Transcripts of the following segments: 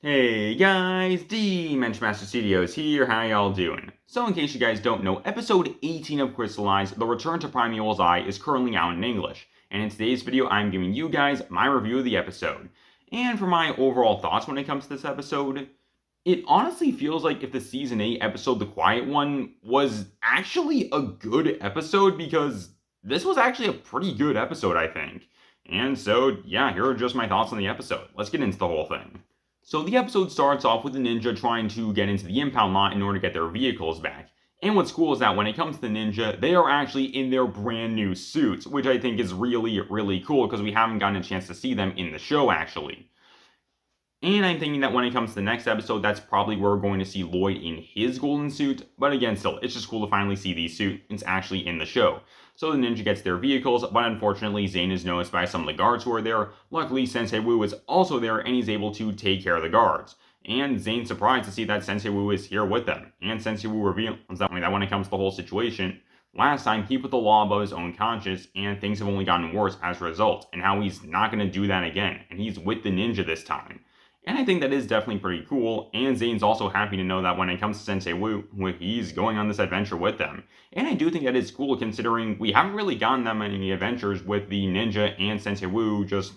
Hey guys, Dimension Master Studios here, how y'all doing? So in case you guys don't know, episode 18 of Crystalized, The Return to Primeval's Eye is currently out in English, and in today's video I'm giving you guys my review of the episode. And for my overall thoughts when it comes to this episode, it honestly feels like if the Season 8 episode, The Quiet One, was actually a good episode because this was actually a pretty good episode, I think. And so, yeah, here are just my thoughts on the episode. Let's get into the whole thing. So the episode starts off with the ninja trying to get into the impound lot in order to get their vehicles back. And what's cool is that when it comes to the ninja, they are actually in their brand new suits, which I think is really, really cool because we haven't gotten a chance to see them in the show actually. And I'm thinking that when it comes to the next episode, that's probably where we're going to see Lloyd in his golden suit. But again, still, it's just cool to finally see these suits actually in the show. So the ninja gets their vehicles, but unfortunately, Zane is noticed by some of the guards who are there. Luckily, Sensei Wu is also there, and he's able to take care of the guards. And Zane's surprised to see that Sensei Wu is here with them. And Sensei Wu reveals that when it comes to the whole situation, last time he put the law above his own conscience, and things have only gotten worse as a result. And how he's not going to do that again, and he's with the ninja this time. And I think that is definitely pretty cool, and Zane's also happy to know that when it comes to Sensei Wu, he's going on this adventure with them. And I do think that is cool considering we haven't really gotten that many adventures with the ninja and Sensei Wu just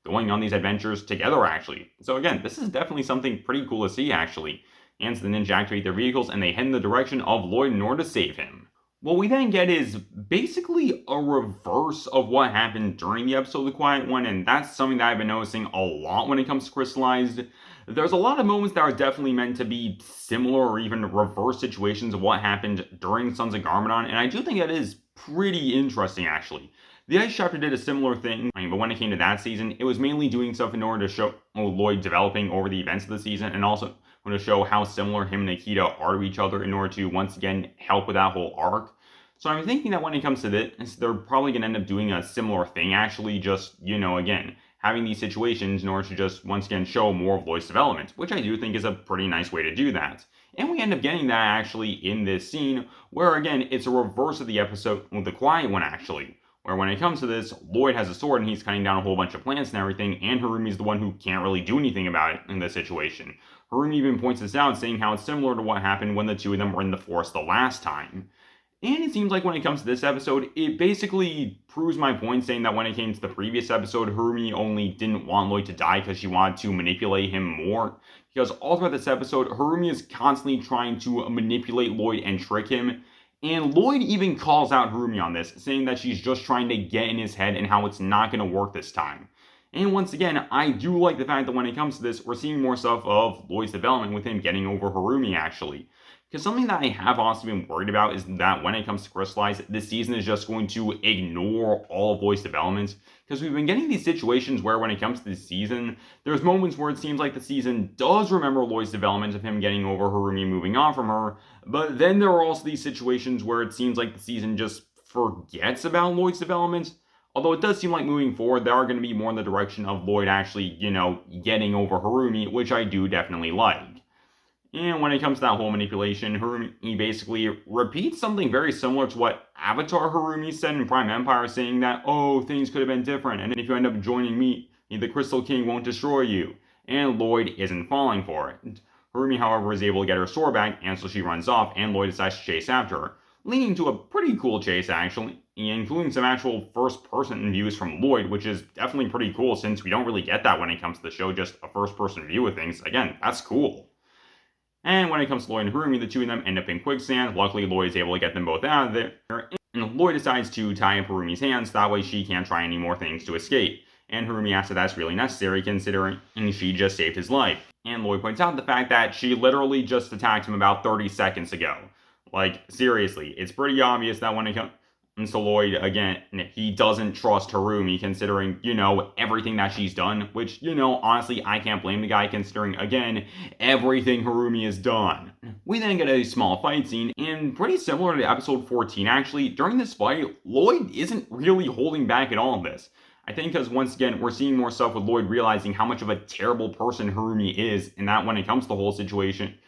going on these adventures together actually. So again, this is definitely something pretty cool to see actually. And so the ninja activate their vehicles and they head in the direction of Lloyd in order to save him. What we then get is basically a reverse of what happened during the episode of The Quiet One, and that's something that I've been noticing a lot when it comes to Crystalized. There's a lot of moments that are definitely meant to be similar or even reverse situations of what happened during Sons of Garmadon, and I do think that is pretty interesting actually. The Ice Chapter did a similar thing, but when it came to that season, it was mainly doing stuff in order to show Lloyd developing over the events of the season, and also to show how similar him and Nikita are to each other in order to, once again, help with that whole arc. So I'm thinking that when it comes to this, they're probably going to end up doing a similar thing, actually, just, again, having these situations in order to just, once again, show more of Lloyd's development, which I do think is a pretty nice way to do that. And we end up getting that, actually, in this scene, where, again, it's a reverse of the episode with The Quiet One, actually. Where when it comes to this, Lloyd has a sword and he's cutting down a whole bunch of plants and everything, and Harumi's the one who can't really do anything about it in this situation. Harumi even points this out, saying how it's similar to what happened when the two of them were in the forest the last time. And it seems like when it comes to this episode, it basically proves my point, saying that when it came to the previous episode, Harumi only didn't want Lloyd to die because she wanted to manipulate him more. Because all throughout this episode, Harumi is constantly trying to manipulate Lloyd and trick him. And Lloyd even calls out Harumi on this, saying that she's just trying to get in his head and how it's not going to work this time. And once again, I do like the fact that when it comes to this, we're seeing more stuff of Lloyd's development with him getting over Harumi, actually. Because something that I have also been worried about is that when it comes to Crystalized, this season is just going to ignore all of Lloyd's developments. Because we've been getting these situations where when it comes to this season, there's moments where it seems like the season does remember Lloyd's development of him getting over Harumi moving on from her. But then there are also these situations where it seems like the season just forgets about Lloyd's development. Although it does seem like moving forward, they are going to be more in the direction of Lloyd actually, getting over Harumi, which I do definitely like. And when it comes to that whole manipulation, Harumi basically repeats something very similar to what Avatar Harumi said in Prime Empire, saying that, oh, things could have been different, and if you end up joining me, the Crystal King won't destroy you. And Lloyd isn't falling for it. Harumi, however, is able to get her sword back, and so she runs off, and Lloyd decides to chase after her, leading to a pretty cool chase, actually, including some actual first-person views from Lloyd, which is definitely pretty cool since we don't really get that when it comes to the show, just a first-person view of things. Again, that's cool. And when it comes to Lloyd and Harumi, the two of them end up in quicksand. Luckily, Lloyd is able to get them both out of there. And Lloyd decides to tie up Harumi's hands, that way she can't try any more things to escape. And Harumi asks if that's really necessary, considering she just saved his life. And Lloyd points out the fact that she literally just attacked him about 30 seconds ago. Like, seriously, it's pretty obvious that when it comes to Lloyd, again, he doesn't trust Harumi, considering, everything that she's done, which, honestly, I can't blame the guy, considering, again, everything Harumi has done. We then get a small fight scene, and pretty similar to episode 14, actually, during this fight, Lloyd isn't really holding back at all of this. I think because, once again, we're seeing more stuff with Lloyd realizing how much of a terrible person Harumi is, and that when it comes to the whole situation,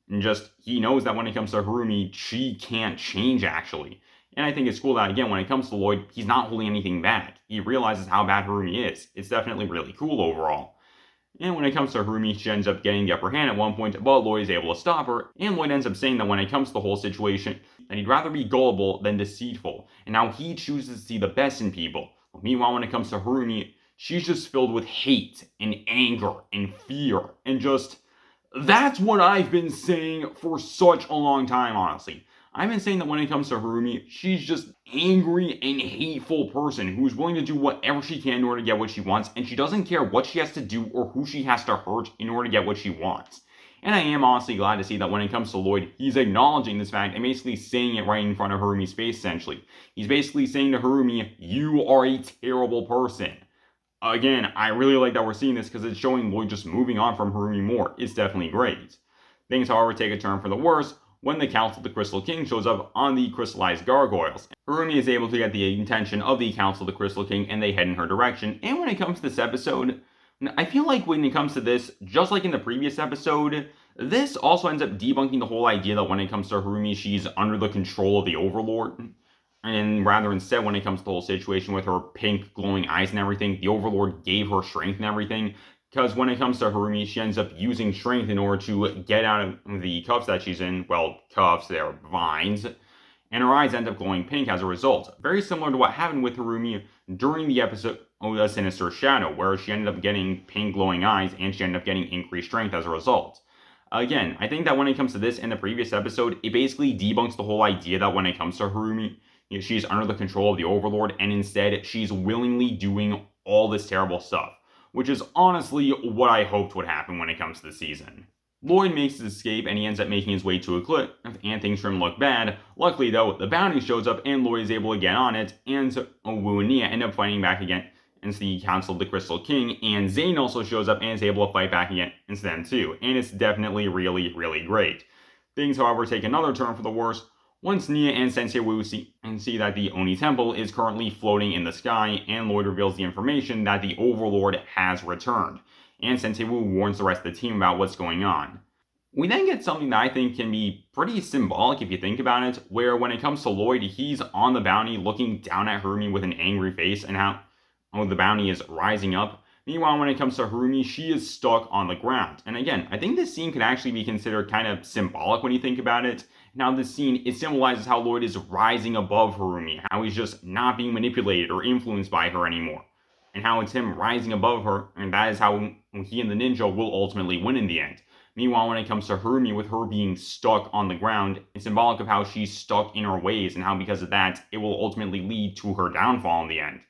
and just, he knows that when it comes to Harumi, she can't change, actually. And I think it's cool that, again, when it comes to Lloyd, he's not holding anything back. He realizes how bad Harumi is. It's definitely really cool overall. And when it comes to Harumi, she ends up getting the upper hand at one point, but Lloyd is able to stop her, and Lloyd ends up saying that when it comes to the whole situation, that he'd rather be gullible than deceitful, and now he chooses to see the best in people. Meanwhile, when it comes to Harumi, she's just filled with hate and anger and fear, and just, that's what I've been saying for such a long time, honestly. I've been saying that when it comes to Harumi, she's just angry and hateful person who's willing to do whatever she can in order to get what she wants, and she doesn't care what she has to do or who she has to hurt in order to get what she wants. And I am honestly glad to see that when it comes to Lloyd, he's acknowledging this fact and basically saying it right in front of Harumi's face, essentially. He's basically saying to Harumi, you are a terrible person. Again, I really like that we're seeing this because it's showing Lloyd just moving on from Harumi more. It's definitely great. Things, however, take a turn for the worse when the Council of the Crystal King shows up on the crystallized gargoyles. Harumi is able to get the attention of the Council of the Crystal King and they head in her direction. And when it comes to this episode, I feel like when it comes to this, just like in the previous episode, this also ends up debunking the whole idea that when it comes to Harumi, she's under the control of the Overlord. And rather instead, when it comes to the whole situation with her pink glowing eyes and everything, the Overlord gave her strength and everything. Because when it comes to Harumi, she ends up using strength in order to get out of the cuffs that she's in. Well, cuffs, they're vines. And her eyes end up glowing pink as a result. Very similar to what happened with Harumi during the episode of The Sinister Shadow, where she ended up getting pink glowing eyes and she ended up getting increased strength as a result. Again, I think that when it comes to this in the previous episode, it basically debunks the whole idea that when it comes to Harumi, she's under the control of the Overlord, and instead she's willingly doing all this terrible stuff, which is honestly what I hoped would happen when it comes to the season. Lloyd makes his escape and he ends up making his way to a cliff, and things for him look bad. Luckily though, the bounty shows up and Lloyd is able to get on it, and Wu and Nia end up fighting back against the Council of the Crystal King, and Zane also shows up and is able to fight back against them too, and it's definitely really, really great. Things, however, take another turn for the worse once Nia and Sensei Wu see that the Oni Temple is currently floating in the sky, and Lloyd reveals the information that the Overlord has returned, and Sensei Wu warns the rest of the team about what's going on. We then get something that I think can be pretty symbolic if you think about it, where when it comes to Lloyd, he's on the bounty looking down at Harumi with an angry face and how the bounty is rising up. Meanwhile, when it comes to Harumi, she is stuck on the ground. And again, I think this scene could actually be considered kind of symbolic when you think about it. Now, this scene, it symbolizes how Lloyd is rising above Harumi, how he's just not being manipulated or influenced by her anymore, and how it's him rising above her, and that is how he and the ninja will ultimately win in the end. Meanwhile, when it comes to Harumi, with her being stuck on the ground, it's symbolic of how she's stuck in her ways, and how because of that, it will ultimately lead to her downfall in the end.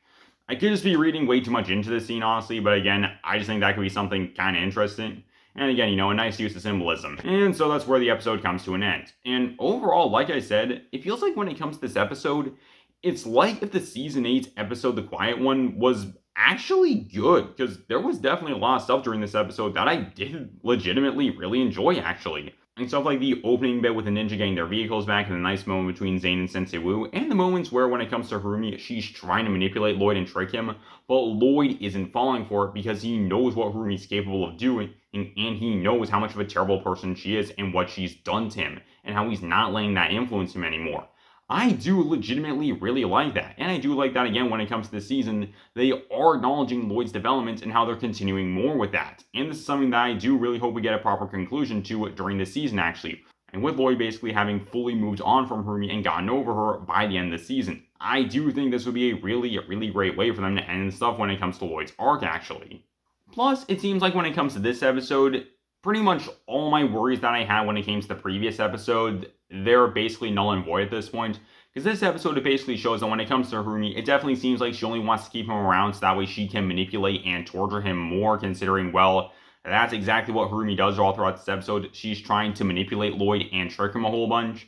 I could just be reading way too much into this scene, honestly, but again, I just think that could be something kind of interesting. And again, a nice use of symbolism. And so that's where the episode comes to an end. And overall, like I said, it feels like when it comes to this episode, it's like if the Season 8 episode, The Quiet One, was actually good. Because there was definitely a lot of stuff during this episode that I did legitimately really enjoy, actually. And stuff like the opening bit with the ninja getting their vehicles back, and the nice moment between Zane and Sensei Wu, and the moments where when it comes to Harumi, she's trying to manipulate Lloyd and trick him, but Lloyd isn't falling for it because he knows what Harumi's capable of doing, and he knows how much of a terrible person she is and what she's done to him, and how he's not letting that influence him anymore. I do legitimately really like that, and I do like that again when it comes to this season. They are acknowledging Lloyd's development and how they're continuing more with that, and this is something that I do really hope we get a proper conclusion to during this season, actually. And with Lloyd basically having fully moved on from Harumi and gotten over her by the end of the season, I do think this would be a really great way for them to end stuff when it comes to Lloyd's arc, actually. Plus, it seems like when it comes to this episode, pretty much all my worries that I had when it came to the previous episode, they're basically null and void at this point. Because this episode, it basically shows that when it comes to Harumi, it definitely seems like she only wants to keep him around so that way she can manipulate and torture him more, considering, well, that's exactly what Harumi does all throughout this episode. She's trying to manipulate Lloyd and trick him a whole bunch.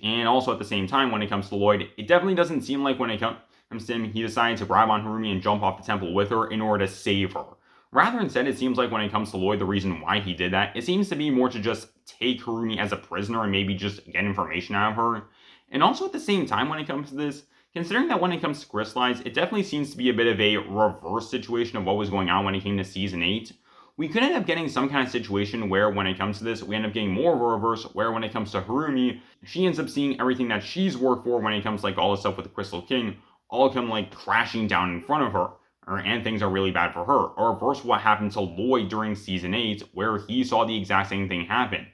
And also at the same time, when it comes to Lloyd, it definitely doesn't seem like when it comes to him, he decided to grab on Harumi and jump off the temple with her in order to save her. Rather instead, it seems like when it comes to Lloyd, the reason why he did that, it seems to be more to just take Harumi as a prisoner and maybe just get information out of her. And also at the same time when it comes to this, considering that when it comes to Crystalized, it definitely seems to be a bit of a reverse situation of what was going on when it came to Season 8. We could end up getting some kind of situation where when it comes to this, we end up getting more of a reverse, where when it comes to Harumi, she ends up seeing everything that she's worked for when it comes to all this stuff with the Crystal King, all come crashing down in front of her. and things are really bad for her. Or reverse what happened to Lloyd during season 8, where he saw the exact same thing happen,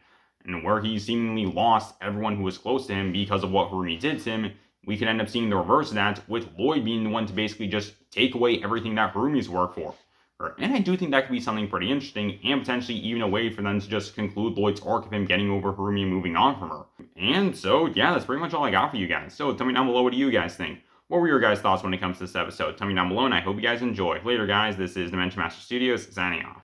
and where he seemingly lost everyone who was close to him because of what Harumi did to him. We could end up seeing the reverse of that, with Lloyd being the one to basically just take away everything that Harumi's worked for. And I do think that could be something pretty interesting, and potentially even a way for them to just conclude Lloyd's arc of him getting over Harumi and moving on from her. And so, yeah, that's pretty much all I got for you guys. So tell me down below, what do you guys think? What were your guys' thoughts when it comes to this episode? Tell me down below, and I hope you guys enjoy. Later, guys, this is Ninjago Studios, signing off.